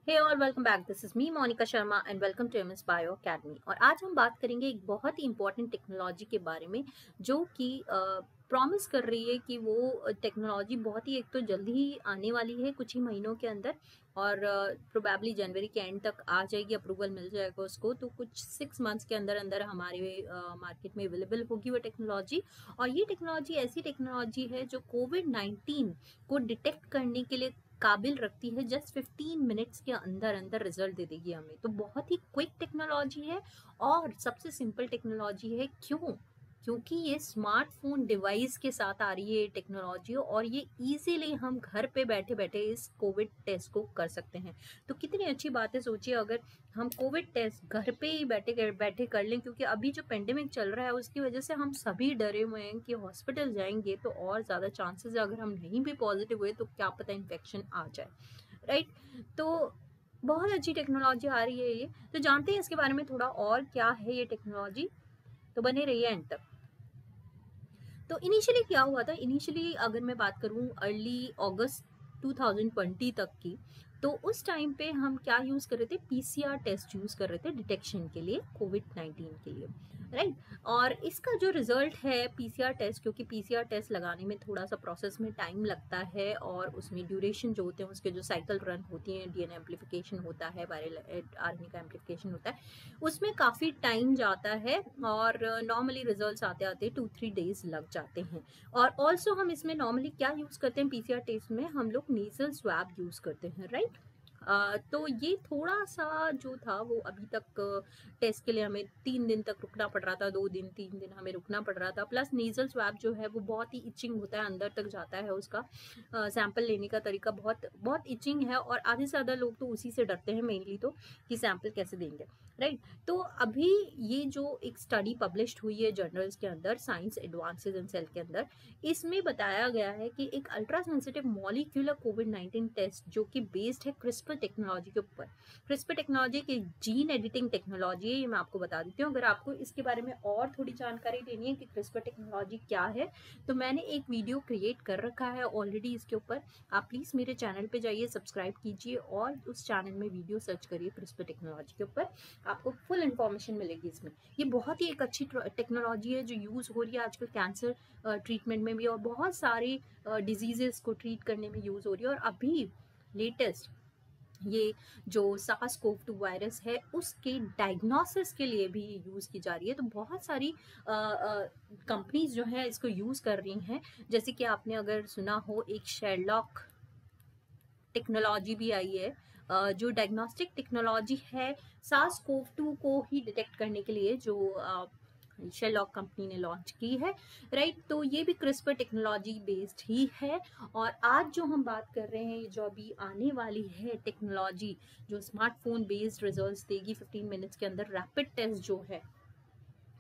Hey all welcome back. This is me Monika Sharma and welcome to MS bio academy. और आज हम बात करेंगे एक बहुत ही इंपॉर्टेंट टेक्नोलॉजी के बारे में जो कि प्रॉमिस कर रही है कि वो टेक्नोलॉजी बहुत ही एक तो जल्दी ही आने वाली है कुछ ही महीनों के अंदर, और प्रोबेबली जनवरी के एंड तक आ जाएगी, अप्रूवल मिल जाएगा उसको। तो कुछ 6 मंथ्स के अंदर अंदर हमारे मार्केट में अवेलेबल होगी वो टेक्नोलॉजी। और ये टेक्नोलॉजी ऐसी टेक्नोलॉजी है जो कोविड-19 को डिटेक्ट करने के लिए काबिल रखती है। जस्ट 15 मिनट्स के अंदर अंदर रिजल्ट दे देगी हमें। तो बहुत ही क्विक टेक्नोलॉजी है और सबसे सिंपल टेक्नोलॉजी है। क्योंकि ये स्मार्टफोन डिवाइस के साथ आ रही है टेक्नोलॉजी, और ये इजीली हम घर पे बैठे बैठे इस कोविड टेस्ट को कर सकते हैं। तो कितनी अच्छी बात है, सोचिए अगर हम कोविड टेस्ट घर पे ही बैठे बैठे कर लें। क्योंकि अभी जो पेंडेमिक चल रहा है उसकी वजह से हम सभी डरे हुए हैं कि हॉस्पिटल जाएंगे तो और ज़्यादा चांसेस है, अगर हम नहीं भी पॉजिटिव हुए तो क्या पता इन्फेक्शन आ जाए, राइट। तो बहुत अच्छी टेक्नोलॉजी आ रही है ये। तो जानते हैं इसके बारे में थोड़ा और क्या है ये टेक्नोलॉजी, तो बने रहिए एंड तक। तो इनिशियली क्या हुआ था, इनिशियली अगर मैं बात करूं अर्ली अगस्त 2020 तक की, तो उस टाइम पे हम क्या यूज़ कर रहे थे, पीसीआर टेस्ट यूज़ कर रहे थे डिटेक्शन के लिए, कोविड-19 के लिए, राइट। और इसका जो रिजल्ट है पीसीआर टेस्ट, क्योंकि पीसीआर टेस्ट लगाने में थोड़ा सा प्रोसेस में टाइम लगता है और उसमें ड्यूरेशन जो होते हैं उसके जो साइकिल रन होती हैं, डीएनए एम्प्लीफिकेशन होता है, वायरल आरएनए का एम्प्लीफिकेशन होता है, उसमें काफ़ी टाइम जाता है। और नॉर्मली रिजल्ट्स आते आते 2-3 डेज लग जाते हैं। और ऑल्सो हम इसमें नॉर्मली क्या यूज़ करते हैं, पीसीआर टेस्ट में हम लोग नेजल स्वैब यूज़ करते हैं, राइट। तो ये थोड़ा सा जो था वो अभी तक टेस्ट के लिए हमें 3 दिन तक रुकना पड़ रहा था, 2 दिन 3 दिन हमें रुकना पड़ रहा था। प्लस नेजल स्वैब जो है वो बहुत ही इचिंग होता है, अंदर तक जाता है उसका सैंपल लेने का तरीका बहुत बहुत इचिंग है। और आधे से ज़्यादा लोग तो उसी से डरते हैं मेनली, तो कि सैंपल कैसे देंगे, राइट। तो अभी ये जो एक स्टडी पब्लिश्ड हुई है जर्नल्स के अंदर, साइंस एडवांसेस इन सेल के अंदर, इसमें बताया गया है कि एक अल्ट्रा सेंसिटिव मॉलिक्यूलर कोविड-19 टेस्ट जो कि बेस्ड है क्रिस्पर टेक्नोलॉजी के ऊपर। क्रिस्पर टेक्नोलॉजी की जीन एडिटिंग टेक्नोलॉजी है, ये मैं आपको बता देती हूँ। अगर आपको इसके बारे में और थोड़ी जानकारी लेनी है कि क्रिस्पर टेक्नोलॉजी क्या है, तो मैंने एक वीडियो क्रिएट कर रखा है ऑलरेडी इसके ऊपर। आप प्लीज़ मेरे चैनल पे जाइए, सब्सक्राइब कीजिए और उस चैनल में वीडियो सर्च करिए क्रिस्पर टेक्नोलॉजी के ऊपर, आपको फुल इन्फॉर्मेशन मिलेगी इसमें। ये बहुत ही एक अच्छी टेक्नोलॉजी है जो यूज़ हो रही है आजकल कैंसर ट्रीटमेंट में भी, और बहुत सारे डिजीजेस को ट्रीट करने में यूज़ हो रही है। और अभी लेटेस्ट ये जो SARS-CoV-2 वायरस है उसके डायग्नोसिस के लिए भी यूज़ की जा रही है। तो बहुत सारी कंपनीज जो है इसको यूज़ कर रही हैं। जैसे कि आपने अगर सुना हो, एक शेरलॉक टेक्नोलॉजी भी आई है, जो डायग्नोस्टिक टेक्नोलॉजी है SARS-CoV-2 को ही डिटेक्ट करने के लिए, जो शेरलॉक कंपनी ने लॉन्च की है, राइट। तो ये भी क्रिस्पर टेक्नोलॉजी बेस्ड ही है। और आज जो हम बात कर रहे हैं, जो अभी आने वाली है टेक्नोलॉजी, जो स्मार्टफोन बेस्ड रिजल्ट्स देगी 15 मिनट्स के अंदर, रैपिड टेस्ट जो है,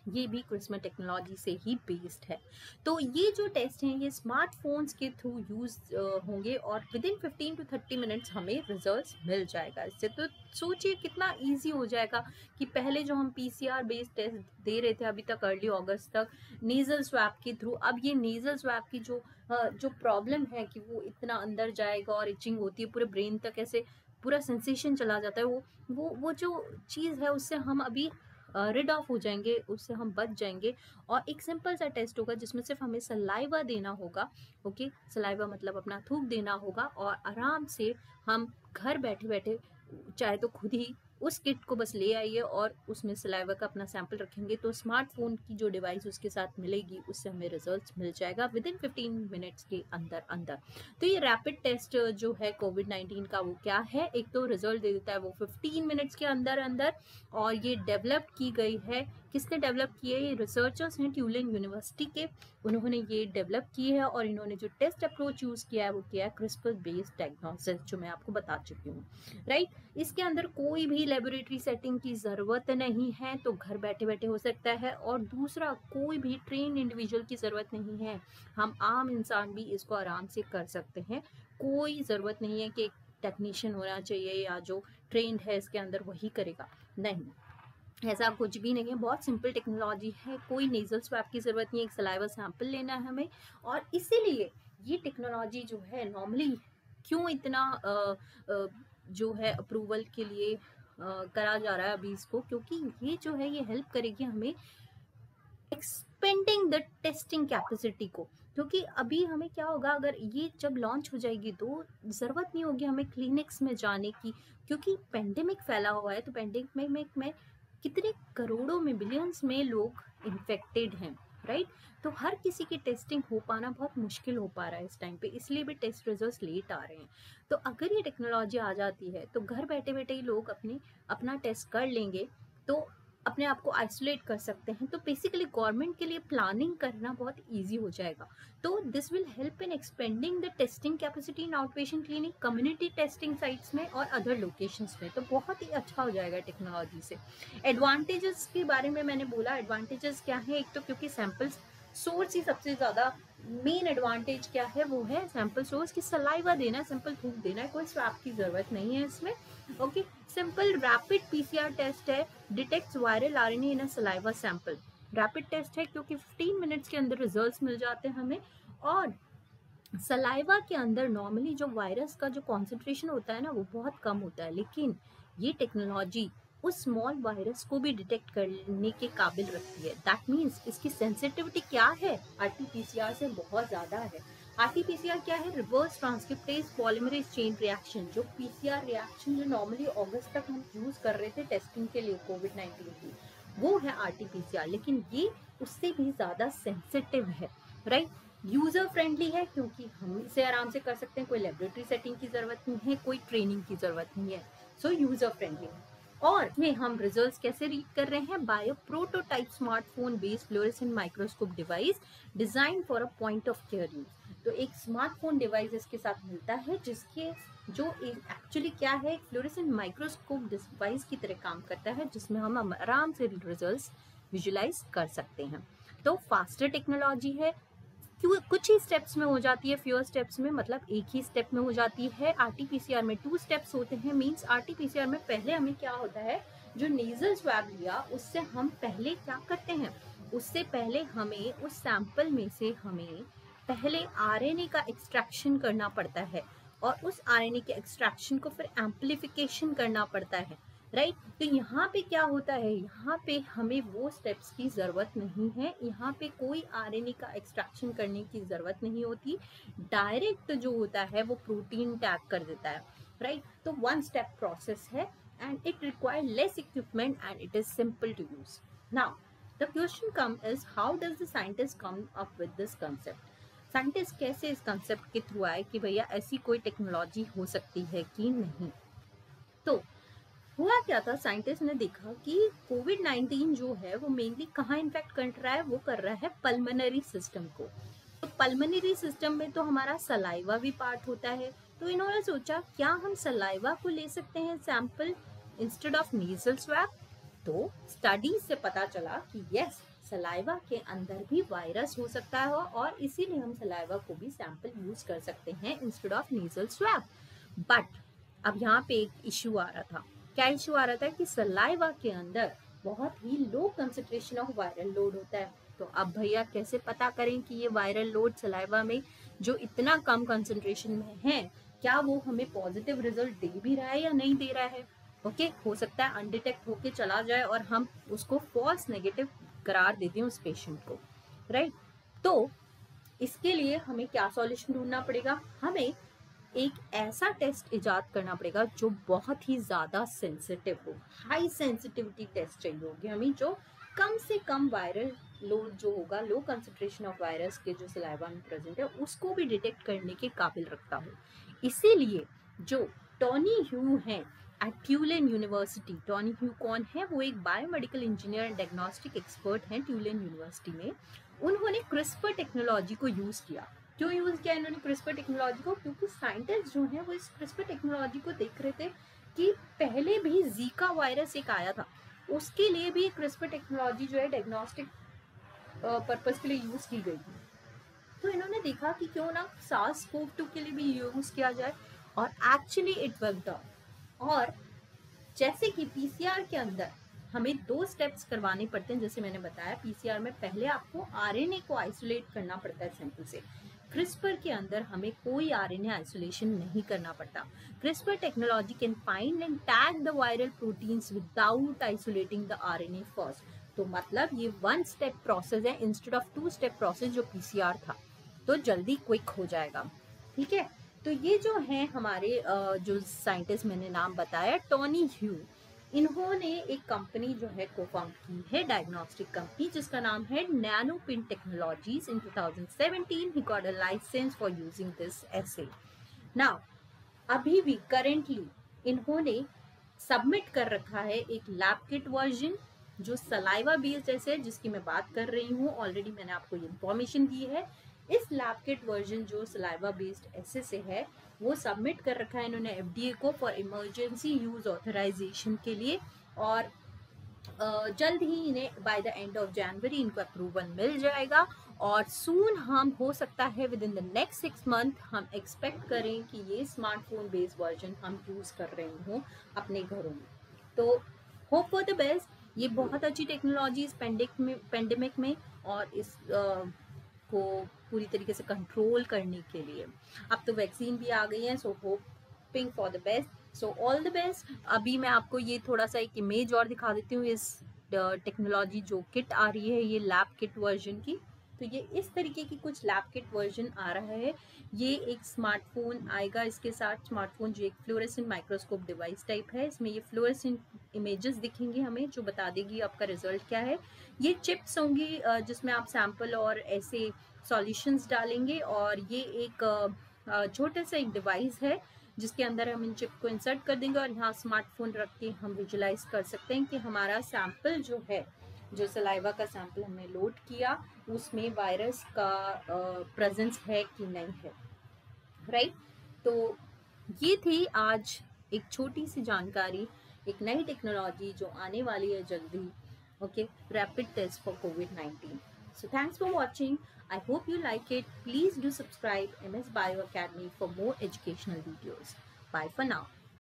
ये भी क्रिस्पर टेक्नोलॉजी से ही बेस्ड है। तो ये जो टेस्ट हैं ये स्मार्टफोन्स के थ्रू यूज होंगे और विद इन 15 to 30 मिनट्स हमें रिजल्ट्स मिल जाएगा इससे। तो सोचिए कितना इजी हो जाएगा कि पहले जो हम पीसीआर बेस्ड टेस्ट दे रहे थे अभी तक अर्ली अगस्त तक नेजल स्वैब के थ्रू, अब ये नेजल स्वैब की जो प्रॉब्लम है कि वो इतना अंदर जाएगा और इचिंग होती है पूरे ब्रेन तक, ऐसे पूरा सेंसेशन चला जाता है, वो जो चीज़ है उससे हम अभी रिड ऑफ हो जाएंगे, उससे हम बच जाएंगे। और एक सिंपल सा टेस्ट होगा जिसमें सिर्फ हमें सलाइवा देना होगा। ओके, सलाइवा मतलब अपना थूक देना होगा, और आराम से हम घर बैठे बैठे चाहे तो खुद ही उस किट को बस ले आइए और उसमें सलाइवा का अपना सैंपल रखेंगे तो स्मार्टफोन की जो डिवाइस उसके साथ मिलेगी उससे हमें रिजल्ट्स मिल जाएगा विद इन 15 मिनट्स के अंदर अंदर। तो ये रैपिड टेस्ट जो है कोविड-19 का, वो क्या है, एक तो रिजल्ट दे देता है वो 15 मिनट्स के अंदर अंदर। और ये डेवलप की गई है, किसने डेवलप की है, ये रिसर्चर्स हैं ट्यूलिन यूनिवर्सिटी के, उन्होंने ये डेवलप की है। और इन्होंने जो टेस्ट अप्रोच यूज़ किया है वो किया है क्रिस्पर बेस्ड डायग्नोसिस, जो मैं आपको बता चुकी हूँ, राइट। इसके अंदर कोई भी लेबोरेटरी सेटिंग की ज़रूरत नहीं है, तो घर बैठे बैठे हो सकता है। और दूसरा, कोई भी ट्रेन इंडिविजुअल की ज़रूरत नहीं है, हम आम इंसान भी इसको आराम से कर सकते हैं। कोई ज़रूरत नहीं है कि एक टेक्नीशियन होना चाहिए या जो ट्रेंड है इसके अंदर वही करेगा, नहीं, ऐसा कुछ भी नहीं है। बहुत सिंपल टेक्नोलॉजी है, कोई नेजल स्वैब की ज़रूरत नहीं है, एक सलाइवा सैंपल लेना है हमें। और इसीलिए ये टेक्नोलॉजी जो है नॉर्मली क्यों इतना जो है अप्रूवल के लिए करा जा रहा है अभी इसको, क्योंकि ये जो है ये हेल्प करेगी हमें एक्सपेंडिंग द टेस्टिंग कैपेसिटी को। क्योंकि अभी हमें क्या होगा, अगर ये जब लॉन्च हो जाएगी तो ज़रूरत नहीं होगी हमें क्लिनिक्स में जाने की, क्योंकि पेंडेमिक फैला हुआ है। तो पेंडेमिक में कितने करोड़ों में, बिलियंस में लोग इन्फेक्टेड हैं, राइट। तो हर किसी की टेस्टिंग हो पाना बहुत मुश्किल हो पा रहा है इस टाइम पे, इसलिए भी टेस्ट रिजल्ट्स लेट आ रहे हैं। तो अगर ये टेक्नोलॉजी आ जाती है तो घर बैठे बैठे ही लोग अपना टेस्ट कर लेंगे, तो अपने आप को आइसोलेट कर सकते हैं। तो बेसिकली गवर्नमेंट के लिए प्लानिंग करना बहुत इजी हो जाएगा। तो this will help in expanding the testing capacity in out patient clinic, community testing sites में और अदर लोकेशंस में। तो बहुत ही अच्छा हो जाएगा टेक्नोलॉजी से। एडवांटेजेस के बारे में मैंने बोला, एडवांटेजेस क्या है, एक तो क्योंकि सैंपल्स सोर्स ही सबसे ज़्यादा मेन एडवांटेज क्या है, वो है सैंपल सोर्स की। सलाइवा देना है, सिंपल थूक देना है, कोई स्वैप की ज़रूरत नहीं है इसमें। Okay, simple rapid PCR test है, detects viral RNA in a saliva sample. Rapid test है क्योंकि 15 मिनट्स के अंदर रिजल्ट्स मिल जाते हैं हमें। और सलाइवा के अंदर नॉर्मली जो वायरस का जो कॉन्सेंट्रेशन होता है ना, वो बहुत कम होता है, लेकिन ये टेक्नोलॉजी उस स्मॉल वायरस को भी डिटेक्ट करने के काबिल रखती है। दैट मीन्स इसकी सेंसिटिविटी क्या है, आरटीपीसीआर से बहुत ज़्यादा है। आरटीपीसीआर क्या है, reverse transcriptase polymerase chain reaction. जो पीसीआर रिएक्शन जो नॉर्मली अगस्त तक हम यूज़ कर रहे थे टेस्टिंग के लिए कोविड-19 की, वो है आरटीपीसीआर, लेकिन ये उससे भी ज़्यादा सेंसिटिव है, राइट। यूज़र फ्रेंडली है क्योंकि हम इसे आराम से कर सकते हैं, कोई लेबोरेटरी सेटिंग की ज़रूरत नहीं है, कोई ट्रेनिंग की ज़रूरत नहीं है। सो यूज़र फ्रेंडली है। और में हम रिजल्ट्स कैसे रीड कर रहे हैं, by a prototype smartphone based fluorescent microscope device design for a point of care use. तो एक स्मार्टफोन डिवाइस इसके साथ मिलता है, जिसके जो एक्चुअली क्या है, एक फ्लोरेसेंट माइक्रोस्कोप डिवाइस की तरह काम करता है, जिसमें हम आराम से रिजल्ट्स विजुलाइज कर सकते हैं। तो फास्टर टेक्नोलॉजी है, क्यों कुछ ही स्टेप्स में हो जाती है, फ्यूअर स्टेप्स में, मतलब एक ही स्टेप में हो जाती है। आरटीपीसीआर में 2 स्टेप्स होते हैं। मींस आरटीपीसीआर में पहले हमें क्या होता है, जो नेजल स्वैब लिया उससे हम पहले क्या करते हैं, उससे पहले हमें उस सैंपल में से हमें पहले आरएनए का एक्सट्रैक्शन करना पड़ता है, और उस आरएनए के एक्सट्रैक्शन को फिर एम्प्लीफिकेशन करना पड़ता है, राइट। तो यहाँ पे क्या होता है, यहाँ पे हमें वो स्टेप्स की ज़रूरत नहीं है, यहाँ पे कोई आरएनए का एक्सट्रैक्शन करने की ज़रूरत नहीं होती। डायरेक्ट जो होता है वो प्रोटीन टैग कर देता है, राइट। तो 1 स्टेप प्रोसेस है and it require less equipment and it is simple to use. Now the question come is, how does the scientist come up with this concept. Scientist कैसे इस concept के through आए कि भैया ऐसी कोई टेक्नोलॉजी हो सकती है कि नहीं। तो हुआ क्या था, साइंटिस्ट ने देखा कि कोविड-19 जो है वो मेनली कहाँ इन्फेक्ट कर रहा है, वो कर रहा है पल्मोनरी सिस्टम को। तो पल्मोनरी सिस्टम में तो हमारा सलाइवा भी पार्ट होता है। तो इन्होंने सोचा क्या हम सलाइवा को ले सकते हैं sample instead of nasal swab. तो स्टडीज से पता चला कि यस, सलाइवा के अंदर भी वायरस हो सकता है, और इसीलिए हम सलाइवा को भी सैंपल यूज कर सकते हैं instead of nasal swab. But अब यहाँ पे एक इशू आ रहा था। क्या इशू आ रहा था कि सलाइवा के अंदर बहुत ही low concentration of viral load होता है। तो अब भैया कैसे पता करें कि ये वायरल लोड सलाइवा में जो इतना कम कंसेंट्रेशन में है, क्या वो हमें पॉजिटिव रिजल्ट दे भी रहा है या नहीं दे रहा है। ओके, हो सकता है अनडिटेक्ट होके चला जाए और हम उसको फॉल्स नेगेटिव करार देते हैं उस पेशेंट को, राइट। तो इसके लिए हमें क्या सॉल्यूशन ढूंढना पड़ेगा, हमें एक ऐसा टेस्ट इजाद करना पड़ेगा जो बहुत ही ज़्यादा सेंसिटिव हो। हाई सेंसिटिविटी टेस्ट चाहिए होगी हमें, जो कम से कम वायरल लोड जो होगा, लो कंसंट्रेशन ऑफ वायरस के जो सलाइवा में प्रेजेंट है उसको भी डिटेक्ट करने के काबिल रखता हो। इसीलिए जो टॉनी ह्यू हैं एट ट्यूलेन यूनिवर्सिटी, टॉनी ह्यू कौन है, वो एक biomedical engineer and diagnostic expert हैं ट्यूलेन यूनिवर्सिटी में। उन्होंने क्रिस्पर टेक्नोलॉजी को यूज़ किया। क्यों यूज़ किया इन्होंने क्रिस्पर टेक्नोलॉजी को, क्योंकि साइंटिस्ट जो हैं वो इस क्रिस्पर टेक्नोलॉजी को देख रहे थे कि पहले भी जीका वायरस एक आया था, उसके लिए भी क्रिस्पर टेक्नोलॉजी जो है डायग्नोस्टिक पर्पस के लिए यूज़ की गई थी। तो इन्होंने देखा कि क्यों ना SARS-CoV-2 के लिए भी यूज़ किया जाए, और एक्चुअली इट वर्कड आउट। और जैसे कि पीसीआर के अंदर हमें 2 स्टेप्स करवाने पड़ते हैं, जैसे मैंने बताया, पीसीआर में पहले आपको आरएनए को आइसोलेट करना पड़ता है सैंपल से, क्रिस्पर के अंदर हमें कोई आरएनए आइसोलेशन नहीं करना पड़ता। CRISPR technology can find and tag the viral proteins without isolating the RNA first. तो मतलब ये 1 स्टेप प्रोसेस है इंस्टेड ऑफ 2 स्टेप प्रोसेस जो पीसीआर था, तो जल्दी क्विक हो जाएगा। ठीक है, तो ये जो है हमारे जो साइंटिस्ट मैंने नाम बताया, टोनी ह्यू, इन्होंने एक कंपनी जो है को फाउंड की है, डायग्नोस्टिक कंपनी, जिसका नाम है Nanopin technologies. In 2017 he got a license for using this assay. Now अभी भी करेंटली इन्होंने सबमिट कर रखा है एक लैब किट वर्जन जो सलाइवा बेस्ड ऐसे, जिसकी मैं बात कर रही हूँ, ऑलरेडी मैंने आपको ये इंफॉर्मेशन दी है। इस लैब किट वर्जन जो सलाइवा बेस्ड ऐसे से है, वो सबमिट कर रखा है इन्होंने एफडीए को फॉर इमरजेंसी यूज ऑथराइजेशन के लिए, और जल्द ही इन्हें by the end of January इनको अप्रूवल मिल जाएगा। और सून हम हो सकता है with in the next 6 month हम एक्सपेक्ट करें कि ये स्मार्टफोन बेस्ड वर्जन हम यूज कर रहे हों अपने घरों में। तो होप फॉर द बेस्ट। ये बहुत अच्छी टेक्नोलॉजी इस पेंडेमिक में और इस को पूरी तरीके से कंट्रोल करने के लिए। अब तो वैक्सीन भी आ गई है, सो hoping for the best. So all the best. अभी मैं आपको ये थोड़ा सा एक इमेज और दिखा देती हूँ इस टेक्नोलॉजी जो किट आ रही है, ये लैब किट वर्जन की। तो ये इस तरीके की कुछ लैब किट वर्जन आ रहा है। ये एक स्मार्टफोन आएगा इसके साथ, स्मार्टफोन जो एक फ्लोरेसेंट माइक्रोस्कोप डिवाइस टाइप है। इसमें ये फ्लोरेसेंट इमेजेस दिखेंगे हमें, जो बता देगी आपका रिजल्ट क्या है। ये चिप्स होंगी जिसमें आप सैंपल और ऐसे सॉल्यूशंस डालेंगे, और ये एक छोटा सा एक डिवाइस है जिसके अंदर हम इन चिप को इंसर्ट कर देंगे, और यहाँ स्मार्टफोन रख के हम विजुलाइज कर सकते हैं कि हमारा सैंपल जो है, जो सलाइवा का सैंपल हमने लोड किया, उसमें वायरस का प्रेजेंस है कि नहीं है। राइट, तो ये थी आज एक छोटी सी जानकारी, एक नई टेक्नोलॉजी जो आने वाली है जल्दी। Okay, rapid test for COVID-19. So thanks for watching. I hope you like it. Please do subscribe MS Bio Academy for more educational videos. Bye for now.